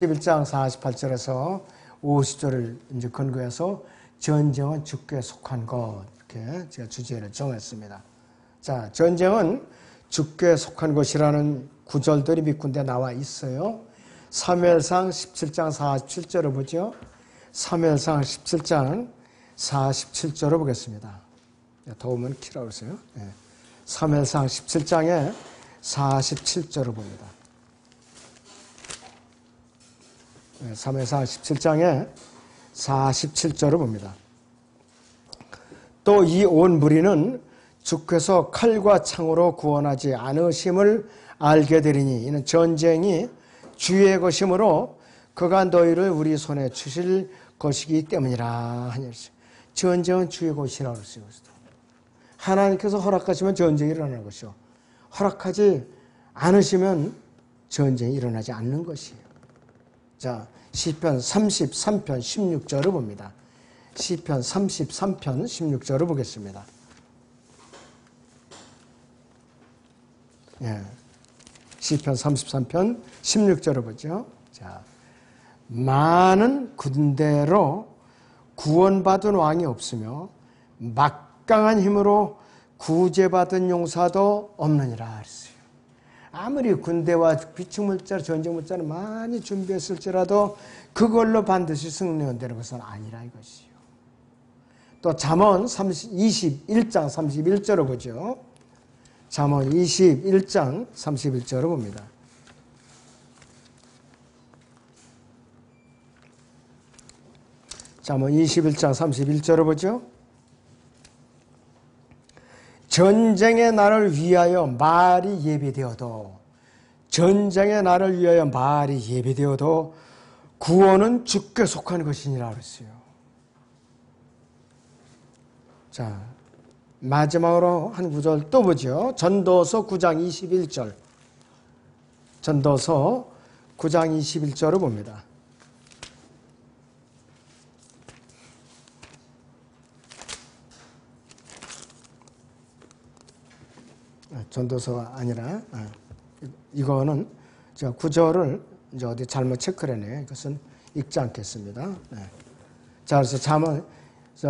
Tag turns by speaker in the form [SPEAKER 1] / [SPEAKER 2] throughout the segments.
[SPEAKER 1] 11장 48절에서 50절을 이제 근거해서 전쟁은 주께 속한 것, 이렇게 제가 주제를 정했습니다. 자, 전쟁은 주께 속한 것이라는 구절들이 몇 군데 나와 있어요. 사무엘상 17장 47절을 보죠. 사무엘상 17장 47절을 보겠습니다. 더우면 키라고 그러세요. 네. 사무엘상 17장에 47절을 봅니다. 네, 사무엘상 17장에 47절을 봅니다. 또 이 온 무리는 주께서 칼과 창으로 구원하지 않으심을 알게 되리니 이는 전쟁이 주의 것이므로 그가 너희를 우리 손에 주실 것이기 때문이라 하니 전쟁은 주의 것이라고 했어요. 하나님께서 허락하시면 전쟁이 일어나는 것이요. 허락하지 않으시면 전쟁이 일어나지 않는 것이에요. 자, 시편 33편 16절을 봅니다. 시편 33편 16절을 보겠습니다. 예. 시편 33편 16절을 보죠. 자, 많은 군대로 구원받은 왕이 없으며 막강한 힘으로 구제받은 용사도 없느니라 했어요. 아무리 군대와 비축물자, 전쟁물자를 많이 준비했을지라도 그걸로 반드시 승리한다는 것은 아니라 이것이요. 또 잠언 21장 31절을 보죠. 잠언 21장 31절을 봅니다. 잠언 21장 31절을 보죠. 전쟁의 날을 위하여 말이 예비되어도 전쟁의 날을 위하여 말이 예비되어도 구원은 주께 속한 것이니라 그랬어요. 자, 마지막으로 한 구절 또 보죠. 전도서 9장 21절. 전도서 9장 21절을 봅니다. 전도서가 아니라 이거는 제가 구절을 이제 어디 잘못 체크를 했네요. 이것은 읽지 않겠습니다. 자, 그래서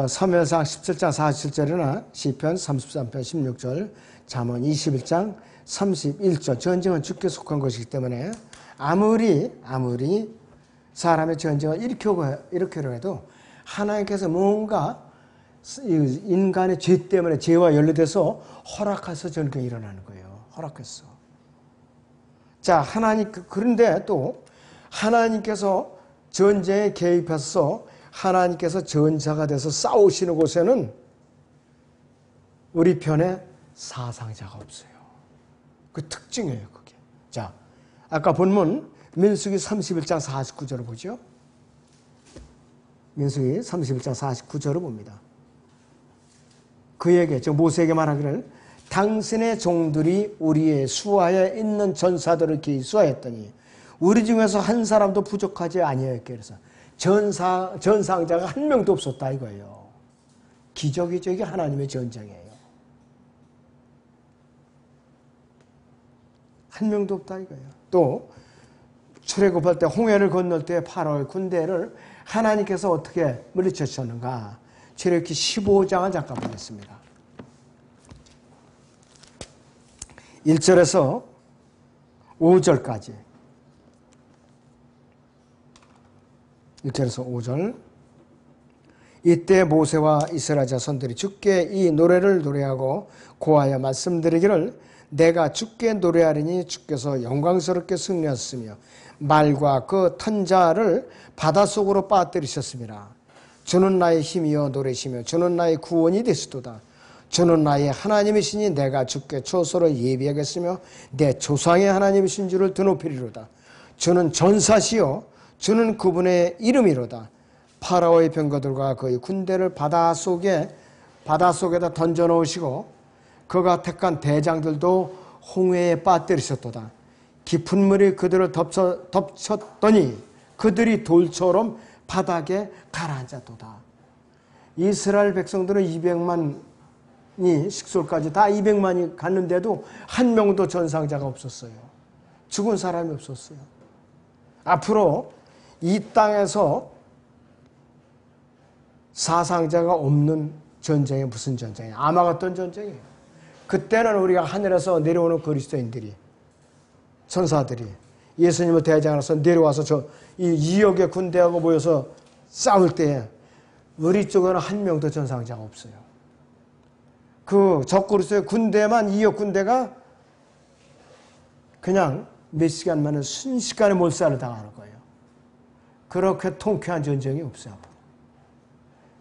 [SPEAKER 1] 사무엘상 17장 47절이나 시편 33편 16절, 잠언 21장 31절. 전쟁은 주께 속한 것이기 때문에 아무리 사람의 전쟁을 일으키려 해도 하나님께서 뭔가 인간의 죄 때문에 죄와 연루돼서 허락해서 전쟁이 일어나는 거예요. 허락했어. 자, 그런데 또 하나님께서 전쟁에 개입해서 하나님께서 전사가 돼서 싸우시는 곳에는 우리 편에 사상자가 없어요. 그 특징이에요, 그게. 자, 아까 본문 민수기 31장 49절을 보죠. 민수기 31장 49절을 봅니다. 그에게, 즉 모세에게 말하기를 당신의 종들이 우리의 수하에 있는 전사들을 기이 수하였더니 우리 중에서 한 사람도 부족하지 아니하였게. 그래서 전상자가 한 명도 없었다 이거예요. 기적이죠. 이게 하나님의 전쟁이에요. 한 명도 없다 이거예요. 또 출애굽할 때 홍해를 건널 때 파라오의 군대를 하나님께서 어떻게 물리쳤었는가. 출애굽기 15장을 잠깐 보겠습니다. 1절에서 5절까지 1절에서 5절. 이때 모세와 이스라엘 자손들이 주께 이 노래를 노래하고 고하여 말씀드리기를 내가 주께 노래하리니 주께서 영광스럽게 승리하셨으며 말과 그 탄자를 바닷속으로 빠뜨리셨습니다. 주는 나의 힘이여 노래시며 주는 나의 구원이 되시도다. 주는 나의 하나님이시니 내가 주께 초소를 예비하겠으며 내 조상의 하나님이신 줄을 드높이리로다. 주는 전사시요 주는 그분의 이름이로다. 파라오의 병거들과 그의 군대를 바닷속에다 던져놓으시고 그가 택한 대장들도 홍해에 빠뜨리셨도다. 깊은 물이 그들을 덮쳤더니 그들이 돌처럼 바닥에 가라앉았도다. 이스라엘 백성들은 200만이 식솔까지 다 200만이 갔는데도 한 명도 전상자가 없었어요. 죽은 사람이 없었어요. 앞으로 이 땅에서 사상자가 없는 전쟁이 무슨 전쟁이에요? 아마겟돈 전쟁이에요. 그때는 우리가 하늘에서 내려오는 그리스도인들이, 천사들이 예수님을 대장으로서 내려와서 이 2억의 군대하고 모여서 싸울 때에 우리 쪽에는 한 명도 전상자가 없어요. 그 적그리스도의 군대만 2억 군대가 그냥 몇 시간 만에 순식간에 몰살을 당하는 거예요. 그렇게 통쾌한 전쟁이 없어요.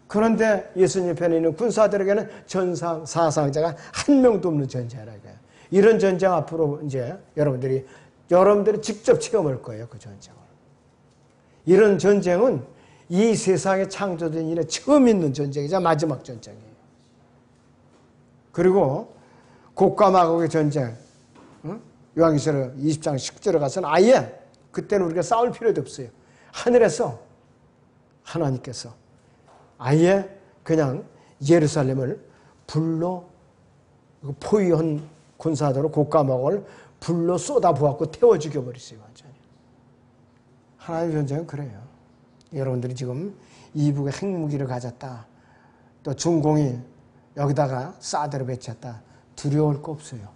[SPEAKER 1] 그런데 예수님 편에 있는 군사들에게는 전상, 사상자가 한 명도 없는 전쟁이라 이거예요. 이런 전쟁 앞으로 이제 여러분들이 직접 체험할 거예요. 그 전쟁을. 이런 전쟁은 이 세상에 창조된 일에 처음 있는 전쟁이자 마지막 전쟁이에요. 그리고 곡과 마곡의 전쟁, 요한계시록 20장 10절에 가서는 아예 그때는 우리가 싸울 필요도 없어요. 하늘에서 하나님께서 아예 그냥 예루살렘을 불로 포위한 군사들로 곡과 마곡을 불로 쏟아부었고 태워 죽여버렸어요. 완전히. 하나님의 전쟁은 그래요. 여러분들이 지금 이북에 핵무기를 가졌다. 또 중공이 여기다가 사드를 배치했다. 두려울 거 없어요.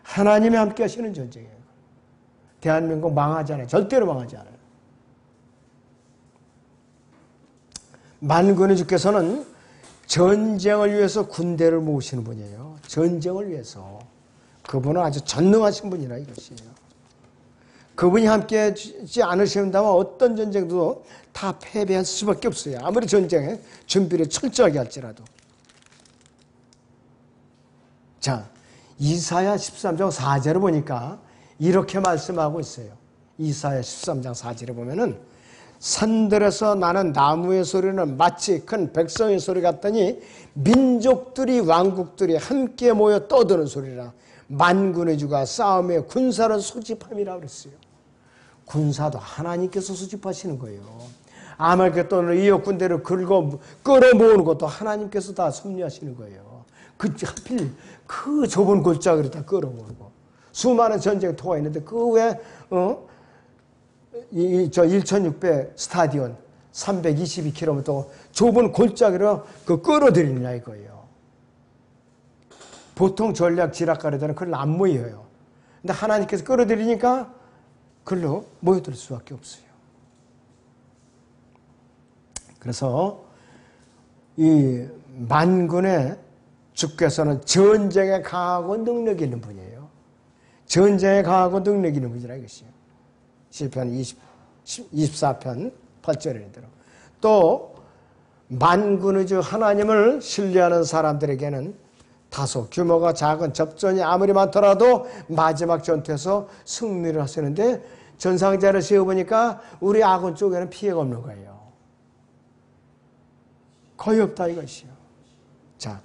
[SPEAKER 1] 하나님이 함께 하시는 전쟁이에요. 대한민국 망하지 않아요. 절대로 망하지 않아요. 만군의 주께서는 전쟁을 위해서 군대를 모으시는 분이에요. 전쟁을 위해서. 그분은 아주 전능하신 분이라 이것이에요. 그분이 함께 하지 않으신다면 어떤 전쟁도 다 패배할 수밖에 없어요. 아무리 전쟁에 준비를 철저하게 할지라도. 자, 이사야 13장 4절을 보니까 이렇게 말씀하고 있어요. 이사야 13장 4절에 보면은 산들에서 나는 나무의 소리는 마치 큰 백성의 소리 같더니 민족들이 왕국들이 함께 모여 떠드는 소리라. 만군의 주가 싸움의 군사를 소집함이라 그랬어요. 군사도 하나님께서 소집하시는 거예요. 아말겟돈을 2억 군대를 끌어모으는 것도 하나님께서 다 섭리하시는 거예요. 하필 그 좁은 골짜기를 다 끌어모으고 수많은 전쟁이 통화 있는데 그 외에 1600 스타디온 322km 좁은 골짜기로 끌어들이느냐 이거예요. 보통 전략 지략가들은 그걸 안 모여요. 근데 하나님께서 끌어들이니까 그걸로 모여들 수밖에 없어요. 그래서 이 만군의 주께서는 전쟁에 강하고 능력이 있는 분이에요. 전쟁에 강하고 능력이 있는 분이라 이것이에요. 시편 24편 8절에 들어. 또 만군의 주 하나님을 신뢰하는 사람들에게는 다소 규모가 작은 접전이 아무리 많더라도 마지막 전투에서 승리를 하시는데 전상자를 세워보니까 우리 아군 쪽에는 피해가 없는 거예요. 거의 없다 이것이요. 자,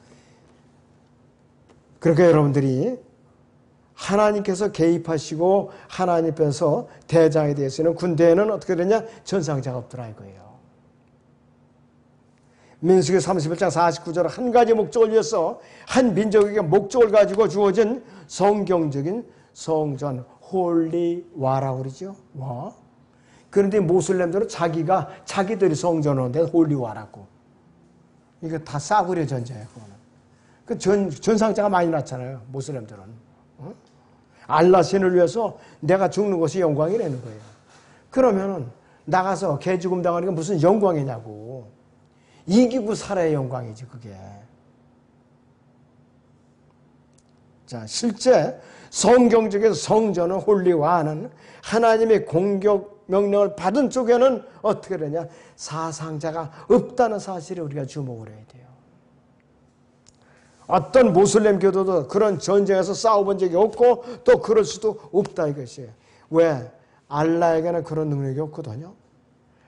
[SPEAKER 1] 그렇게 여러분들이 하나님께서 개입하시고 하나님께서 대장에 대해서는 군대에는 어떻게 되냐? 전상자가 없더라 이거예요. 민수기 31장 49절 한 가지 목적을 위해서 한 민족에게 목적을 가지고 주어진 성경적인 성전 홀리와라고 그러죠. 와. 그런데 모슬렘들은 자기들이 성전을 하는데 홀리와라고. 이거 다 싸구려 전제예요. 그 전상자가 많이 났잖아요. 모슬렘들은. 알라 신을 위해서 내가 죽는 것이 영광이라는 거예요. 그러면은 나가서 개 죽음 당하는 게 무슨 영광이냐고. 이기고 살아야 영광이지 그게. 자, 실제 성경적인 성전은 홀리와는 하나님의 공격 명령을 받은 쪽에는 어떻게 되냐? 사상자가 없다는 사실에 우리가 주목을 해야 돼요. 어떤 모슬렘 교도도 그런 전쟁에서 싸워본 적이 없고 또 그럴 수도 없다 이것이에요. 왜? 알라에게는 그런 능력이 없거든요.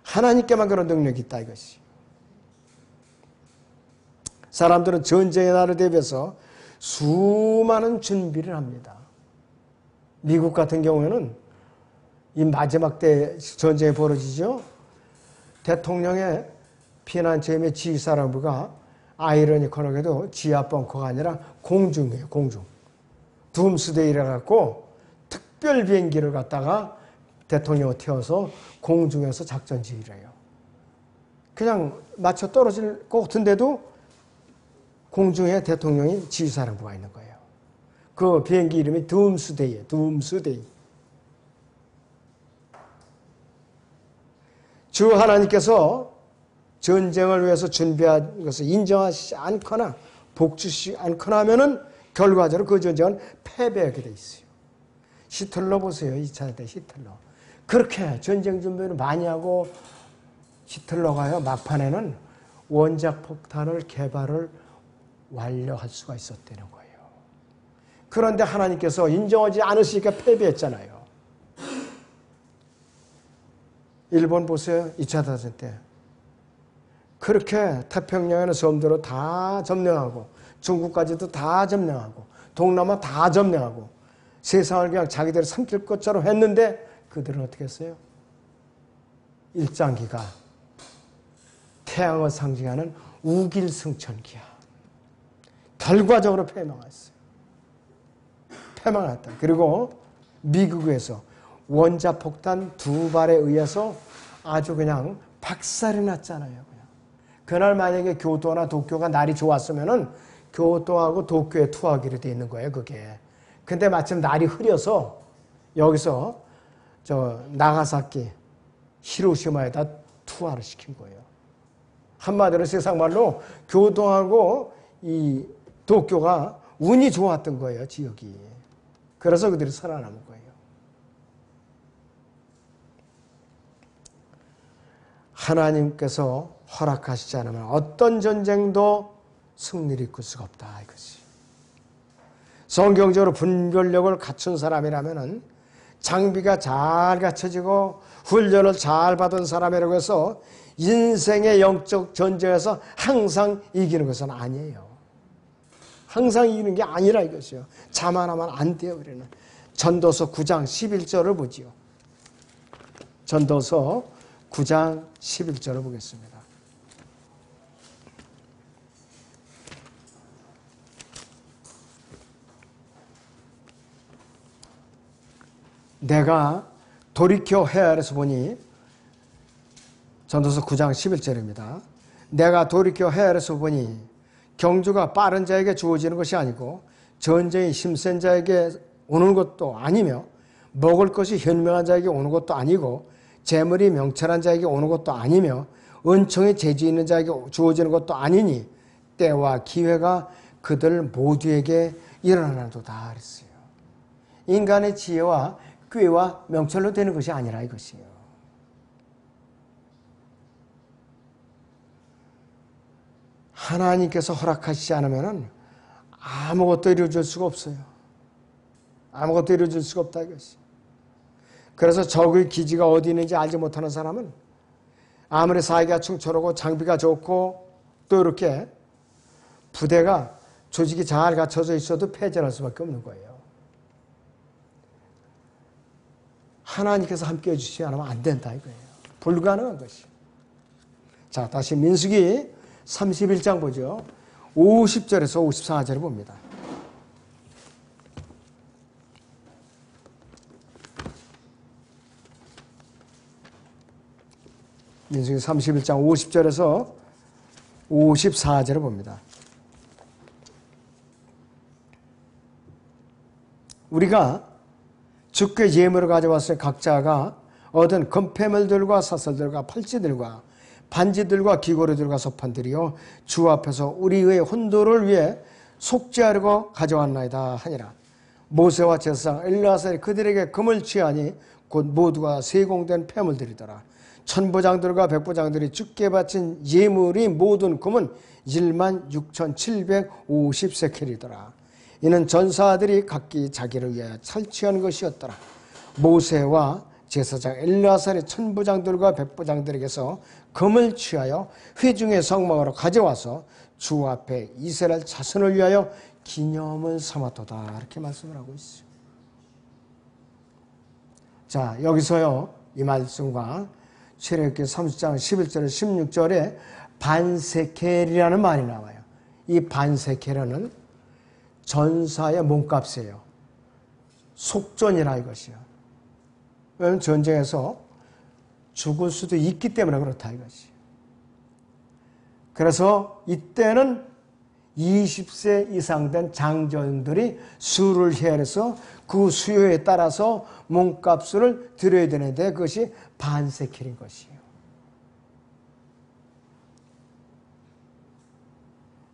[SPEAKER 1] 하나님께만 그런 능력이 있다 이것이. 사람들은 전쟁의 날을 대비해서 수많은 준비를 합니다. 미국 같은 경우에는 이 마지막 때 전쟁이 벌어지죠. 대통령의 피난처임의 지휘사령부가 아이러니컬하게도 지하 벙커가 아니라 공중이에요. 공중. 둠스데이라 갖고 특별 비행기를 갖다가 대통령을 태워서 공중에서 작전 지휘를 해요. 그냥 맞춰 떨어질 것 같은데도 공중에 대통령이 지휘사령부가 있는 거예요. 그 비행기 이름이 둠스데이예요. 둠스데이. 주 하나님께서 전쟁을 위해서 준비한 것을 인정하지 않거나 복주시 않거나 하면은 결과적으로 그 전쟁은 패배하게 돼 있어요. 히틀러 보세요. 2차 때 히틀러. 그렇게 전쟁 준비를 많이 하고 히틀러가요. 막판에는 원자 폭탄을 개발을 완료할 수가 있었다는 거예요. 그런데 하나님께서 인정하지 않으시니까 패배했잖아요. 일본 보세요. 2차 대전 때. 그렇게 태평양에는 섬들을 다 점령하고 중국까지도 다 점령하고 동남아 다 점령하고 세상을 그냥 자기들이 삼킬 것처럼 했는데 그들은 어떻게 했어요? 일장기가 태양을 상징하는 우길승천기야. 결과적으로 패망했어요. 패망했다. 그리고 미국에서 원자폭탄 2발에 의해서 아주 그냥 박살이 났잖아요. 그냥. 그날 만약에 교토나 도쿄가 날이 좋았으면은 교토하고 도쿄에 투하하기로 돼 있는 거예요, 그게. 근데 마침 날이 흐려서 여기서 나가사키, 히로시마에다 투하를 시킨 거예요. 한마디로 세상 말로 교토하고 이 도쿄가 운이 좋았던 거예요, 지역이. 그래서 그들이 살아남은 거예요. 하나님께서 허락하시지 않으면 어떤 전쟁도 승리를 이끌 수가 없다, 이것이. 성경적으로 분별력을 갖춘 사람이라면은 장비가 잘 갖춰지고 훈련을 잘 받은 사람이라고 해서 인생의 영적 전쟁에서 항상 이기는 것은 아니에요. 항상 이기는 게 아니라 이것이요. 자만하면 안 돼요. 우리는. 전도서 9장 11절을 보지요. 전도서 9장 11절을 보겠습니다. 내가 돌이켜 헤아려서 보니 전도서 9장 11절입니다. 내가 돌이켜 헤아려서 보니 경주가 빠른 자에게 주어지는 것이 아니고 전쟁이 힘센 자에게 오는 것도 아니며 먹을 것이 현명한 자에게 오는 것도 아니고 재물이 명철한 자에게 오는 것도 아니며 은총이 재주 있는 자에게 주어지는 것도 아니니 때와 기회가 그들 모두에게 일어나도다 그랬어요. 인간의 지혜와 꾀와 명철로 되는 것이 아니라 이것이에요. 하나님께서 허락하시지 않으면 아무것도 이루어질 수가 없어요. 아무것도 이루어질 수가 없다 이것이. 그래서 적의 기지가 어디 있는지 알지 못하는 사람은 아무리 사기가 충철하고 장비가 좋고 또 이렇게 부대가 조직이 잘 갖춰져 있어도 패전할 수밖에 없는 거예요. 하나님께서 함께해 주시지 않으면 안 된다 이거예요. 불가능한 것이. 자, 다시 민수기 31장 보죠. 50절에서 54절을 봅니다. 민수기 31장 50절에서 54절을 봅니다. 우리가 주께 예물을 가져왔을 각자가 얻은 금패물들과 사슬들과 팔찌들과 반지들과 귀고리들과 소판들이요 주 앞에서 우리의 혼도를 위해 속죄하려고 가져왔나이다 하니라. 모세와 제사장 엘르아살이 그들에게 금을 취하니 곧 모두가 세공된 패물들이더라. 천부장들과 백부장들이 주께 바친 예물이 모든 금은 16,750세켈이더라. 이는 전사들이 각기 자기를 위하여 살취한 것이었더라. 모세와 제사장 엘르아살이 천부장들과 백부장들에게서 금을 취하여 회중의 성막으로 가져와서 주 앞에 이스라엘 자손을 위하여 기념을 삼았도다. 이렇게 말씀을 하고 있어요. 자, 여기서요 이 말씀과 출애굽기 30장 11절 16절에 반세켈이라는 말이 나와요. 이 반세켈은 전사의 몸값이에요. 속전이라 이것이요. 왜냐하면 전쟁에서 죽을 수도 있기 때문에 그렇다 이것이. 그래서 이때는 20세 이상 된 장정들이 수를 헤아려서 그 수요에 따라서 몸값을 드려야 되는데 그것이 반세켈인 것이에요.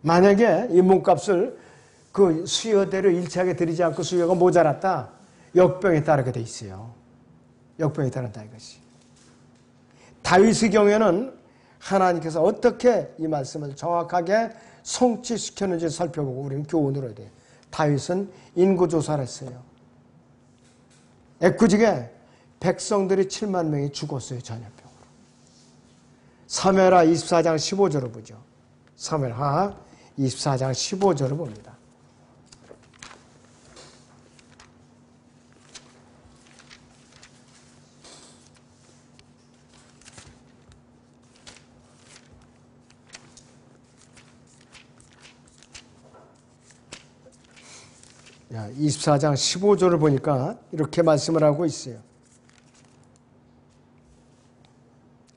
[SPEAKER 1] 만약에 이 몸값을 그 수요대로 일치하게 드리지 않고 수요가 모자랐다. 역병에 따르게 돼 있어요. 역병에 따른다 이것이. 다윗의 경우에는 하나님께서 어떻게 이 말씀을 정확하게 성취시켰는지 살펴보고 우리는 교훈을 얻어야 돼요. 다윗은 인구조사를 했어요. 애꿎이게 백성들이 7만 명이 죽었어요. 전염병으로. 사무엘하 24장 15절을 보죠. 사무엘하 24장 15절을 봅니다. 야, 24장 15절을 보니까 이렇게 말씀을 하고 있어요.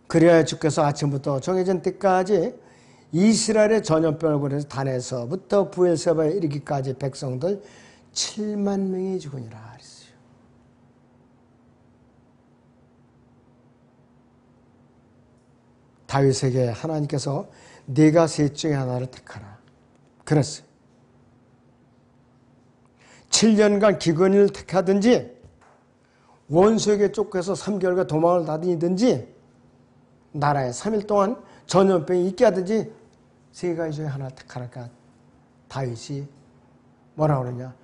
[SPEAKER 1] 그리하여 주께서 아침부터 정해진 때까지 이스라엘의 전염병을 보내서 단에서부터 부엘세바에 이르기까지 백성들 7만 명이 죽으니라 그랬어요. 다윗에게 하나님께서 네가 셋 중에 하나를 택하라 그랬어요. 7년간 기근을 택하든지 원수에게 쫓겨서 3개월간 도망을 다니든지 나라에 3일 동안 전염병이 있게 하든지 세 가지 중에 하나 택하라니까 다윗이 뭐라 그러냐.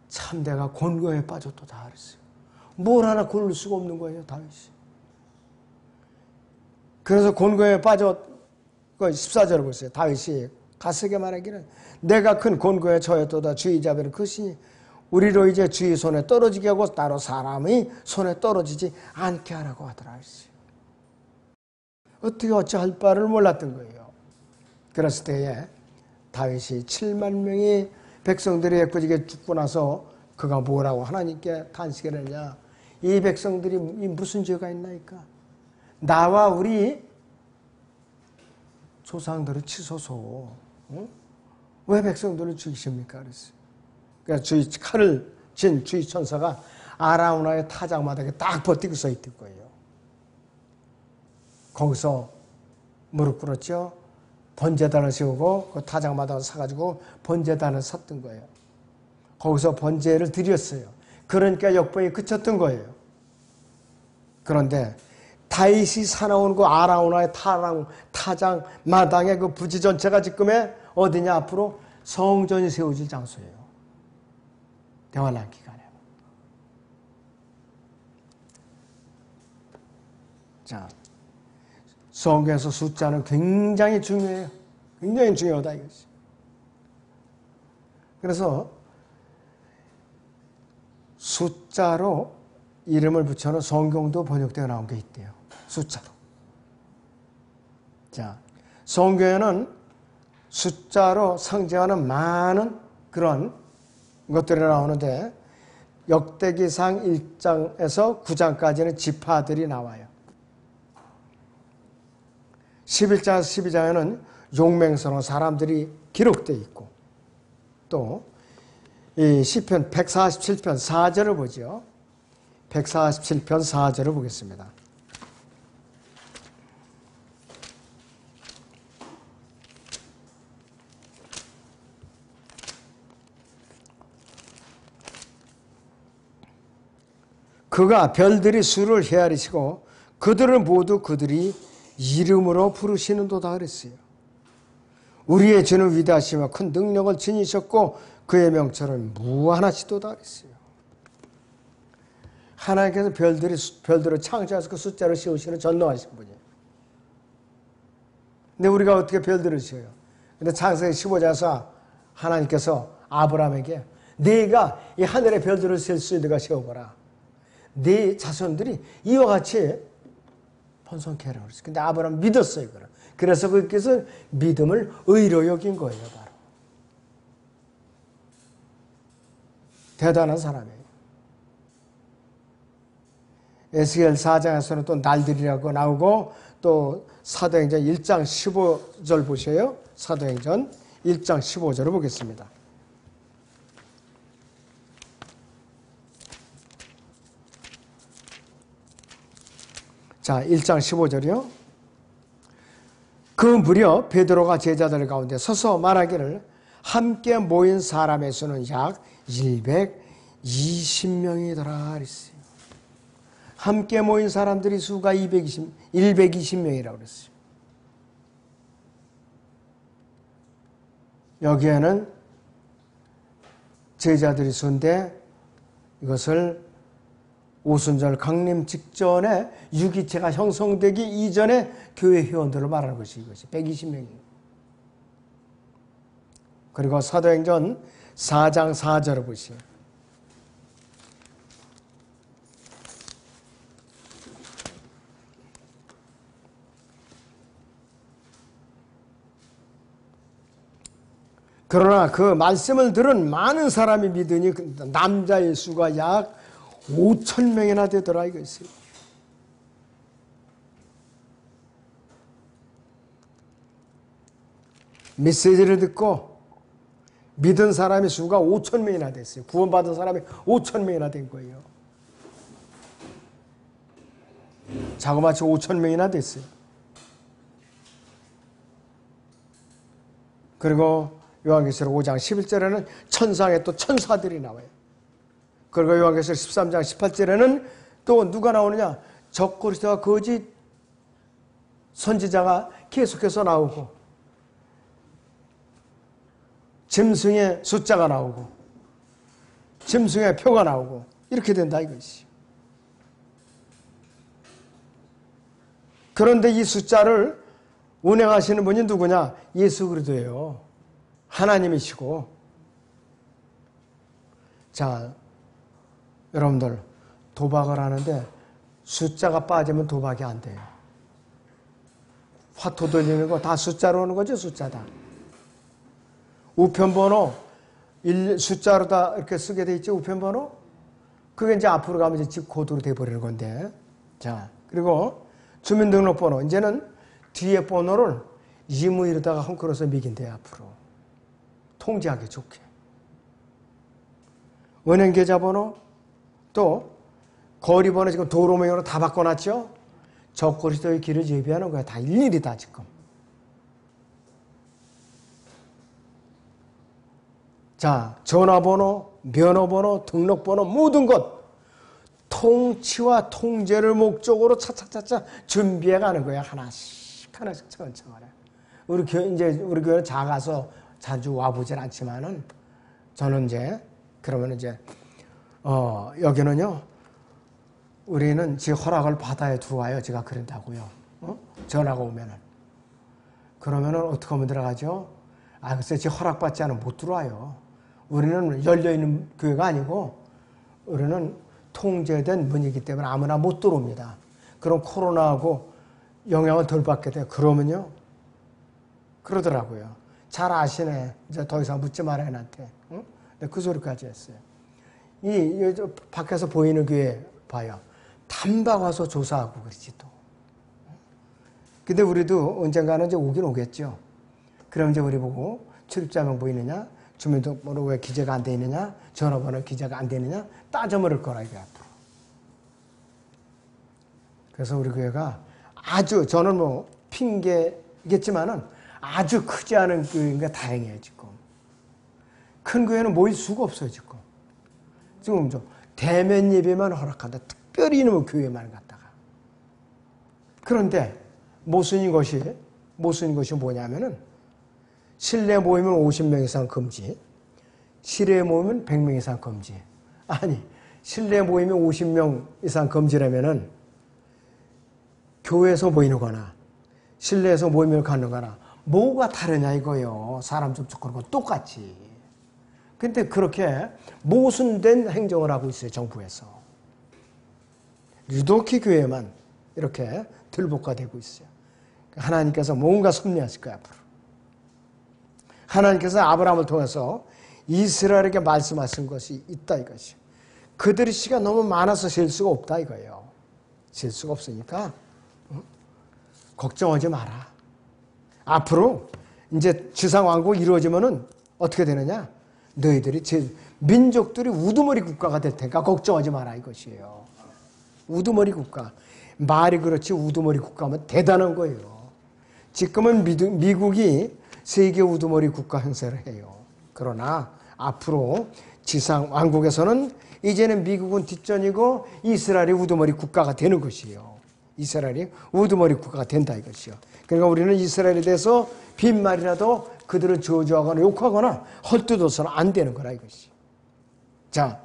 [SPEAKER 1] 참 내가 곤고에 빠졌도다 그랬어요. 뭘 하나 고를 수가 없는 거예요 다윗이. 그래서 곤고에 빠졌 14절을 보세요. 다윗이 가스게 말하기를 내가 큰 곤고에 처했도다 주의 자비를 크시니 우리로 이제 주의 손에 떨어지게 하고 따로 사람의 손에 떨어지지 않게 하라고 하더라 했어요. 어떻게 어찌할 바를 몰랐던 거예요. 그랬을 때에 다윗이 7만 명이 백성들이 애꿎이게 죽고 나서 그가 뭐라고 하나님께 탄식을 했냐. 이 백성들이 무슨 죄가 있나이까. 나와 우리 조상들을 치소서. 응? 왜 백성들을 죽이십니까? 그랬어요. 그러니까 주의 칼을 진 주의 천사가 아라우나의 타작마당에 딱 버티고 서 있던 거예요. 거기서 무릎 꿇었죠. 번제단을 세우고 그 타작마당을 사가지고 번제단을 섰던 거예요. 거기서 번제를 드렸어요. 그러니까 역병이 그쳤던 거예요. 그런데 다윗이 사나운 그 아라우나의 타작마당의 그 부지 전체가 지금의 어디냐 앞으로 성전이 세워질 장소예요. 대환란 기간에. 자, 성경에서 숫자는 굉장히 중요해요. 굉장히 중요하다 이것이. 그래서 숫자로 이름을 붙여놓은 성경도 번역되어 나온 게 있대요. 숫자로. 자, 성경에는 숫자로 상징하는 많은 그런 것들이 나오는데 역대기상 1장에서 9장까지는 지파들이 나와요. 11장에서 12장에는 용맹스러운 사람들이 기록되어 있고 또 이 시편 147편 4절을 보죠. 147편 4절을 보겠습니다. 그가 별들이 수를 헤아리시고 그들을 모두 그들이 이름으로 부르시는도다 그랬어요. 우리의 주는 위대하시며 큰 능력을 지니셨고 그의 명철은 무한하시도다 그랬어요. 하나님께서 별들을 창조해서 그 숫자를 씌우시는 전능하신 분이에요. 근데 우리가 어떻게 별들을 씌워요? 근데 창세기 15장에서 하나님께서 아브라함에게 네가 이 하늘의 별들을 셀 수 있는 가 세워보라. 네 자손들이 이와 같이 번성케 하라고 그랬어요. 근데 아브라함 믿었어요. 그래서 그께서 믿음을 의로 여긴 거예요. 바로. 대단한 사람이에요. 에스겔 4장에서는 또 날들이라고 나오고 또 사도행전 1장 15절 보세요. 사도행전 1장 15절을 보겠습니다. 자, 1장 15절이요. 그 무렵 베드로가 제자들 가운데 서서 말하기를 함께 모인 사람의 수는 약 120명이더라 그랬어요. 함께 모인 사람들이 수가 120명이라고 그랬어요. 여기에는 제자들이 수인데 이것을 오순절 강림 직전에 유기체가 형성되기 이전에 교회 회원들을 말하는 것이 이것이 120명이에요. 그리고 사도행전 4장 4절을 보시죠. 그러나 그 말씀을 들은 많은 사람이 믿으니 남자의 수가 약 5,000명이나 되더라 이것이. 메시지를 듣고 믿은 사람의 수가 5,000명이나 됐어요. 구원받은 사람이 5,000명이나 된 거예요. 자그마치 5,000명이나 됐어요. 그리고 요한계시록 5장 11절에는 천상에 또 천사들이 나와요. 그리고 요한계시록 13장 18절에는 또 누가 나오느냐? 적그리스도와 거짓 선지자가 계속해서 나오고 짐승의 숫자가 나오고 짐승의 표가 나오고 이렇게 된다 이것이. 그런데 이 숫자를 운행하시는 분이 누구냐? 예수 그리스도예요. 하나님이시고. 자, 여러분들 도박을 하는데 숫자가 빠지면 도박이 안 돼요. 화토 돌리는 거 다 숫자로 오는 거죠. 숫자다. 우편번호 숫자로 다 이렇게 쓰게 돼 있죠. 우편번호. 그게 이제 앞으로 가면 이제 집 코드로 돼버리는 건데. 자, 그리고 주민등록번호. 이제는 뒤에 번호를 이무이로다가 헝클어서 미긴대요. 앞으로. 통제하기 좋게. 은행계좌번호. 또 거리번호 지금 도로명으로 다 바꿔놨죠. 적그리스도의 길을 예비하는 거야. 다 일일이 다 지금. 자, 전화번호, 면허번호, 등록번호 모든 것 통치와 통제를 목적으로 차차차차 준비해가는 거야. 하나씩 천천히. 우리 교회는 작아서 자주 와보진 않지만은 저는 이제 그러면 이제 여기는요, 우리는 제 허락을 받아야 들어와요. 제가 그런다고요. 전화가 오면은. 그러면은 어떻게 하면 들어가죠? 글쎄, 제 허락받지 않으면 못 들어와요. 우리는 열려있는 교회가 아니고, 우리는 통제된 문이기 때문에 아무나 못 들어옵니다. 그럼 코로나하고 영향을 덜 받게 돼요. 그러면요, 그러더라고요. 잘 아시네. 이제 더 이상 묻지 마라, 나한테. 응? 그 소리까지 했어요. 이 밖에서 보이는 교회 봐요. 단박 와서 조사하고 그러지 또. 근데 우리도 언젠가는 이제 오긴 오겠죠. 그럼 이제 우리 보고 출입자명 보이느냐, 주민등록번호 왜 기재가 안 돼 있느냐, 전화번호 기재가 안 돼 있느냐 따져 물을 거라 이게 앞으로. 그래서 우리 교회가 아주, 저는 뭐 핑계겠지만은 아주 크지 않은 교회인가 다행이에요 지금. 큰 교회는 모일 수가 없어요 지금. 지금 좀 대면 예배만 허락한다. 특별히 이놈의 교회만 갖다가. 그런데 모순인 것이 뭐냐면은 실내 모이면 50명 이상 금지, 실외 모이면 100명 이상 금지. 아니, 실내 모이면 50명 이상 금지라면은 교회에서 모이는 거나 실내에서 모임을 갖는 거나 뭐가 다르냐 이거요. 사람 접촉하는 거 똑같이. 근데 그렇게 모순된 행정을 하고 있어요, 정부에서. 유독히 교회만 이렇게 들볶아대고 있어요. 하나님께서 뭔가 섭리하실 거예요, 앞으로. 하나님께서 아브라함을 통해서 이스라엘에게 말씀하신 것이 있다 이것이. 그들의 씨가 너무 많아서 셀 수가 없다 이거예요. 질 수가 없으니까 걱정하지 마라. 앞으로 이제 지상왕국이 이루어지면은 어떻게 되느냐? 너희들이 민족들이 우두머리 국가가 될 테니까 걱정하지 마라 이것이에요. 우두머리 국가. 말이 그렇지 우두머리 국가면 대단한 거예요. 지금은 미국이 세계 우두머리 국가 행세를 해요. 그러나 앞으로 지상왕국에서는 이제는 미국은 뒷전이고 이스라엘이 우두머리 국가가 되는 것이에요. 이스라엘이 우두머리 국가가 된다 이것이요. 그러니까 우리는 이스라엘에 대해서 빈말이라도 그들을 저주하거나 욕하거나 헐뜯어서는 안 되는 거라 이것이. 자,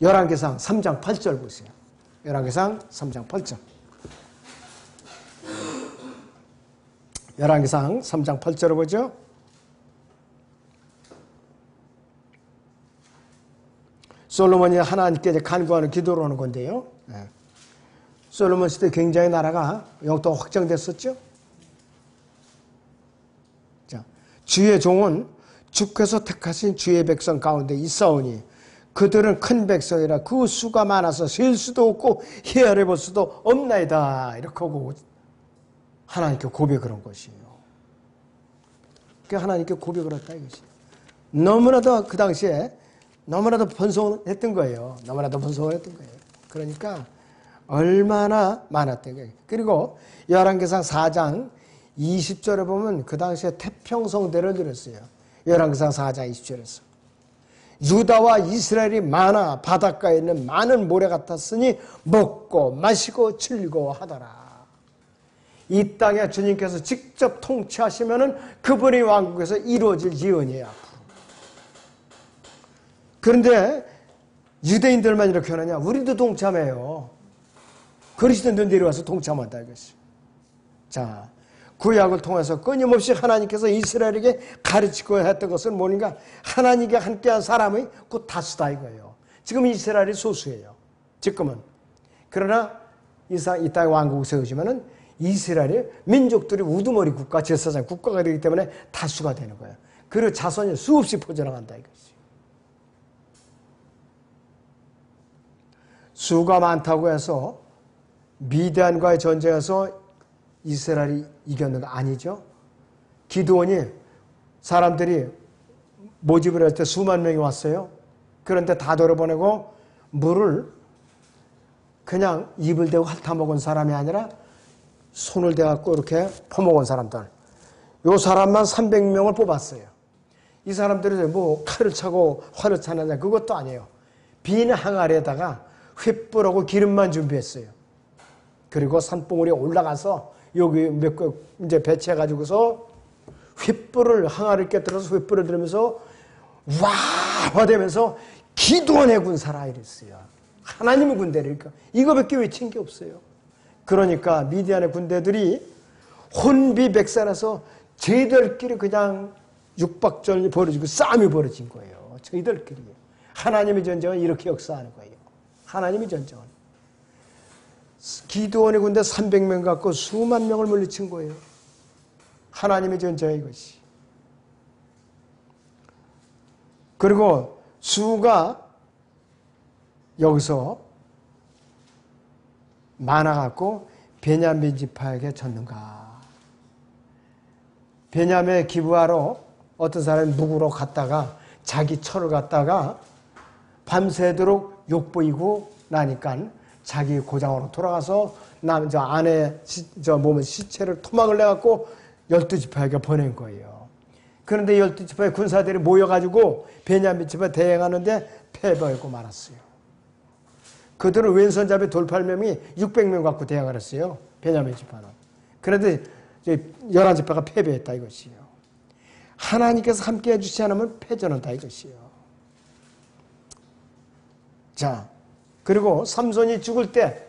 [SPEAKER 1] 열왕기상 3장 8절 보세요. 열왕기상 3장 8절. 열왕기상 3장 8절을 보죠. 솔로몬이 하나님께 간구하는 기도를 하는 건데요. 솔로몬 시대 굉장히 나라가 영토가 확장됐었죠. 자, 주의 종은 주께서 택하신 주의 백성 가운데 있사오니 그들은 큰 백성이라 그 수가 많아서 셀 수도 없고 헤아려 볼 수도 없나이다. 이렇게 하고 하나님께 고백을 한 것이에요. 하나님께 고백을 했다 이것이. 너무나도 그 당시에 너무나도 번성했던 거예요. 너무나도 번성을 했던 거예요. 그러니까 얼마나 많았던 거예요. 그리고 열왕기상 4장 20절에 보면 그 당시에 태평성대를 누렸어요. 열왕기상 4장 20절에서. 유다와 이스라엘이 많아 바닷가에 있는 많은 모래 같았으니 먹고 마시고 즐거워하더라. 이 땅에 주님께서 직접 통치하시면은 그분의 왕국에서 이루어질 예언이에요. 그런데 유대인들만 이렇게 하느냐? 우리도 동참해요. 그리스도인들 내려와서 동참한다 이것이. 자, 구약을 통해서 끊임없이 하나님께서 이스라엘에게 가르치고 했던 것은 뭔가 하나님과 함께한 사람의 그 다수다 이거예요. 지금 이스라엘이 소수예요. 지금은. 그러나 이 땅에 왕국을 세우시면은 이스라엘의 민족들이 우두머리 국가, 제사장 국가가 되기 때문에 다수가 되는 거예요. 그리고 자손이 수없이 퍼져나간다 이것이. 수가 많다고 해서 미디안과의 전쟁에서 이스라엘이 이겼는 거 아니죠. 기드온이 사람들이 모집을 할 때 수만 명이 왔어요. 그런데 다 돌아보내고 물을 그냥 입을 대고 핥아먹은 사람이 아니라 손을 대갖고 이렇게 퍼먹은 사람들. 요 사람만 300명을 뽑았어요. 이 사람들이 뭐 칼을 차고 활을 차느냐 그것도 아니에요. 빈 항아리에다가 횃불하고 기름만 준비했어요. 그리고 산봉우리에 올라가서 여기 몇 개 이제 배치해가지고서 횃불을 항아리를 깨뜨려서 횃불을 들으면서 와화되면서 기도원의 군사라 이랬어요. 하나님의 군대니까 이거밖에 외친 게 없어요. 그러니까 미디안의 군대들이 혼비백산해서 저희들끼리 그냥 육박전이 벌어지고 싸움이 벌어진 거예요. 저희들끼리. 하나님의 전쟁은 이렇게 역사하는 거예요. 하나님의 전쟁은. 기드온의 군대 300명 갖고 수만 명을 물리친 거예요. 하나님의 전쟁이 이것이. 그리고 수가 여기서 많아갖고 베냐민 지파에게 졌는가. 베냐민의 기부하러 어떤 사람이 묵으러 갔다가 자기 처를 갔다가 밤새도록 욕보이고 나니까 자기 고장으로 돌아가서 저 아내 몸의 시체를 토막을 내갖고 12지파에게 보낸 거예요. 그런데 12지파의 군사들이 모여가지고 베냐민 지파 대행하는데 패배하고 말았어요. 그들은 왼손잡이 돌팔명이 600명 갖고 대항을 했어요. 베냐민 지파는. 그런데 11지파가 패배했다 이것이에요. 하나님께서 함께 해주지 않으면 패전한다 이것이에요. 자, 그리고 삼손이 죽을 때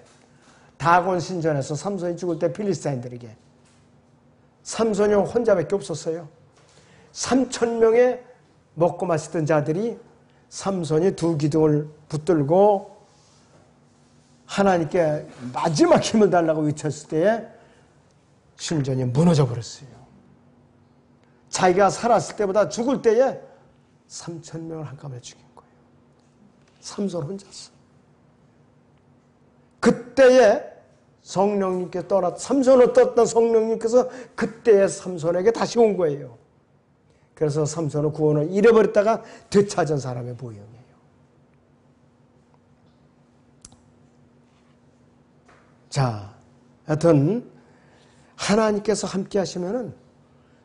[SPEAKER 1] 다곤 신전에서 삼손이 죽을 때 필리스타인들에게 삼손이 혼자밖에 없었어요. 3,000명의 먹고 마시던 자들이 삼손이 두 기둥을 붙들고 하나님께 마지막 힘을 달라고 외쳤을 때에 신전이 무너져 버렸어요. 자기가 살았을 때보다 죽을 때에 3,000명을 한꺼번에 죽인 거예요. 삼손 혼자서. 그때에 성령님께 삼손을 떴던 성령님께서 그때의 삼손에게 다시 온 거예요. 그래서 삼손은 구원을 잃어버렸다가 되찾은 사람의 모형이에요. 자, 하여튼 하나님께서 함께 하시면은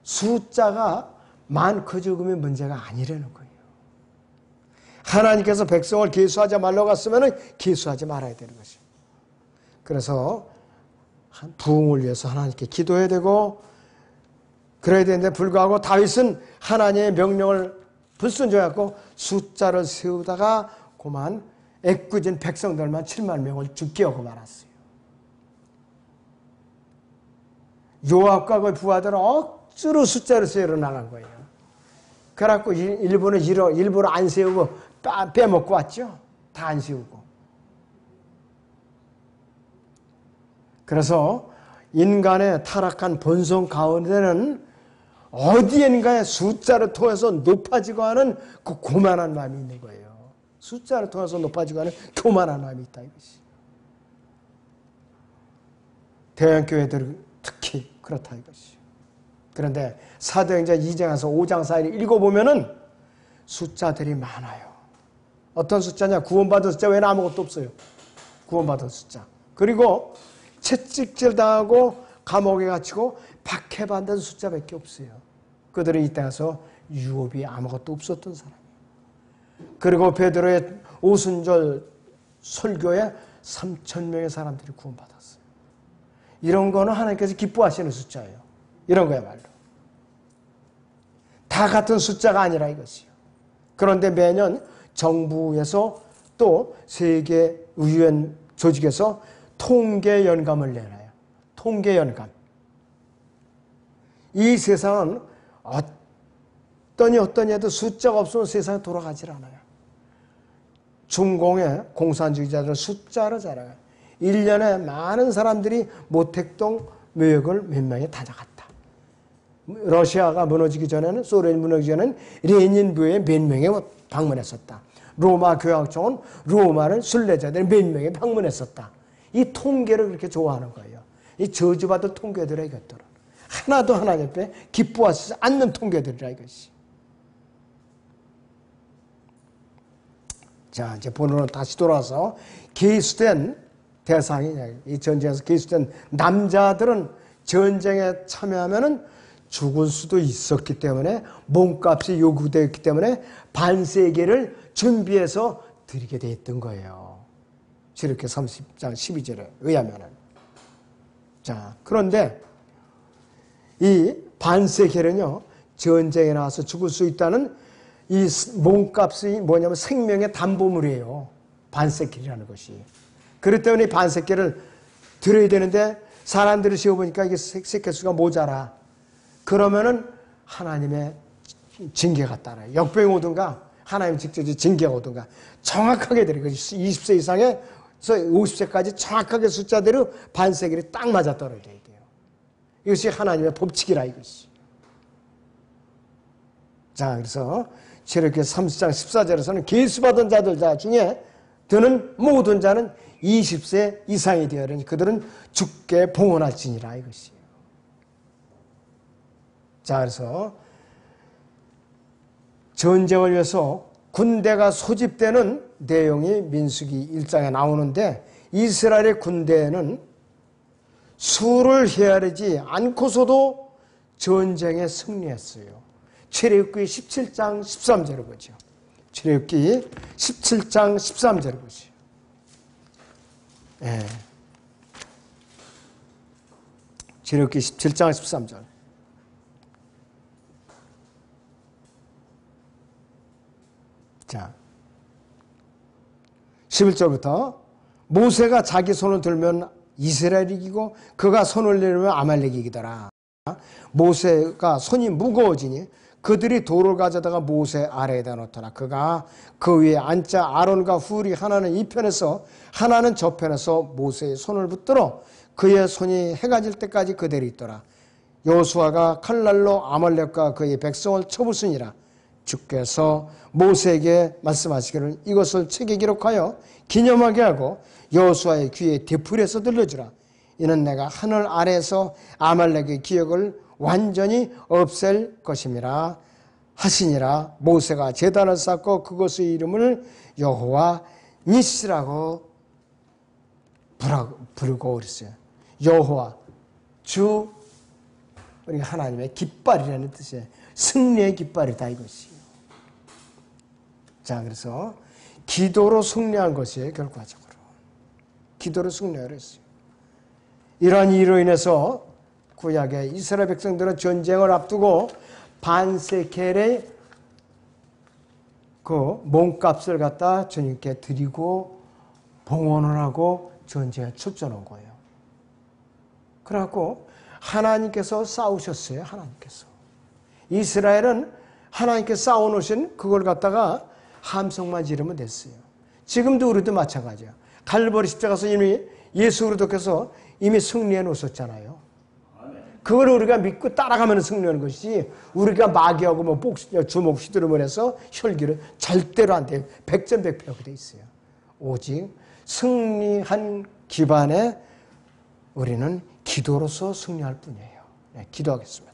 [SPEAKER 1] 숫자가 많고 적음의 문제가 아니라는 거예요. 하나님께서 백성을 계수하지 말라고 했으면은 계수하지 말아야 되는 것이에요. 그래서 부흥을 위해서 하나님께 기도해야 되고 그래야 되는데 불구하고 다윗은 하나님의 명령을 불순종하고 숫자를 세우다가 그만 애꿎은 백성들만 7만 명을 죽게 하고 말았어요. 요압과 그 부하들은 억지로 숫자를 세우러 나간 거예요. 그래갖고 일부러 안 세우고 빼먹고 왔죠. 다 안 세우고. 그래서 인간의 타락한 본성 가운데는 어디엔가에 숫자를 통해서 높아지고 하는 그 교만한 마음이 있는 거예요. 숫자를 통해서 높아지고 하는 교만한 마음이 있다 이것이. 대형교회들 특히 그렇다 이것이. 그런데 사도행전 2장에서 5장 사이를 읽어보면은 숫자들이 많아요. 어떤 숫자냐? 구원받은 숫자 외에는 아무것도 없어요. 구원받은 숫자. 그리고 채찍질 당하고 감옥에 갇히고 박해받는 숫자밖에 없어요. 그들은 이 땅에서 유업이 아무것도 없었던 사람이에요. 그리고 베드로의 오순절 설교에 3,000명의 사람들이 구원받았어요. 이런 거는 하나님께서 기뻐하시는 숫자예요. 이런 거야말로. 다 같은 숫자가 아니라 이것이요. 그런데 매년 정부에서 또 세계의원 조직에서 통계연감을 내놔요. 통계연감. 이 세상은 어떠니 해도 숫자가 없으면 세상이 돌아가질 않아요. 중공의 공산주의자들은 숫자로 자라요. 1년에 많은 사람들이 모택동 묘역을 몇 명이 다녀갔다. 러시아가 무너지기 전에는, 소련이 무너지기 전에는 레닌부에 몇 명이 방문했었다. 로마 교황청은 로마를 순례자들이 몇 명이 방문했었다. 이 통계를 그렇게 좋아하는 거예요. 이 저주받을 통계들이라 이것들은. 하나도 하나님 앞에 기뻐하지 않는 통계들이라 이것이. 자, 이제 본론으로 다시 돌아와서 계수된 대상이, 이 전쟁에서 계수된 남자들은 전쟁에 참여하면은 죽을 수도 있었기 때문에 몸값이 요구되었기 때문에 반세계를 준비해서 드리게 돼 있던 거예요. 이렇게 30장 12절에 의하면은. 자, 그런데 이 반세계는요, 전쟁에 나와서 죽을 수 있다는 이 몸값이 뭐냐면 생명의 담보물이에요. 반세계라는 것이. 그렇기 때문에 반세계를 드려야 되는데 사람들을 세워보니까 이게 세계수가 모자라. 그러면은 하나님의 징계가 따라요. 역병이 오든가 하나님 직접 징계가 오든가 정확하게 드리고 20세 이상에서 50세까지 정확하게 숫자대로 반세계를 딱 맞아 떨어져야 돼요. 이것이 하나님의 법칙이라 이것이. 자, 그래서 이렇게 30장 14절에서는 계수받은 자들 중에 드는 모든 자는 20세 이상이 되어야하니 그들은 주께 봉헌할지니라 이것이에요. 자, 그래서 전쟁을 위해서 군대가 소집되는 내용이 민수기 1장에 나오는데 이스라엘의 군대는 수를 헤아리지 않고서도 전쟁에 승리했어요. 출애굽기 17장 13절을 보죠. 출애굽기 17장 13절을 보죠. 예. 출애굽기 17장 13절. 자, 11절부터 모세가 자기 손을 들면 이스라엘이 이기고 그가 손을 내리면 아말렉이 이기더라. 모세가 손이 무거워지니 그들이 돌을 가져다가 모세 아래에다 놓더라. 그가 그 위에 앉자 아론과 훌이 하나는 이 편에서 하나는 저 편에서 모세의 손을 붙들어 그의 손이 해가 질 때까지 그대로 있더라. 여호수아가 칼날로 아말렉과 그의 백성을 쳐부수니라. 주께서 모세에게 말씀하시기를 이것을 책에 기록하여 기념하게 하고 여호수아의 귀에 되풀이해서 들려주라. 이는 내가 하늘 아래에서 아말렉의 기억을 완전히 없앨 것임이라 하시니라. 모세가 제단을 쌓고 그것의 이름을 여호와 니시라고 부르고 그랬어요. 여호와 주 우리 하나님의 깃발이라는 뜻이에요. 승리의 깃발이다 이것이에요. 자, 그래서 기도로 승리한 것이에요. 결과적으로 기도로 승리하려 했어요. 이러한 이유로 인해서 구약의 이스라엘 백성들은 전쟁을 앞두고 반세켈의 그 몸값을 갖다 주님께 드리고 봉헌을 하고 전쟁에 출전한 거예요. 그래갖고 하나님께서 싸우셨어요. 하나님께서. 이스라엘은 하나님께 싸워놓으신 그걸 갖다가 함성만 지르면 됐어요. 지금도 우리도 마찬가지야. 갈보리 십자가에서 이미 예수 그리스도께서 이미 승리해 놓으셨잖아요. 그걸 우리가 믿고 따라가면 승리하는 것이지 우리가 마귀하고 뭐 주먹 휘두르면 해서 혈기를 절대로 안 돼요. 백전백패하게 돼 있어요. 오직 승리한 기반에 우리는 기도로서 승리할 뿐이에요. 네, 기도하겠습니다.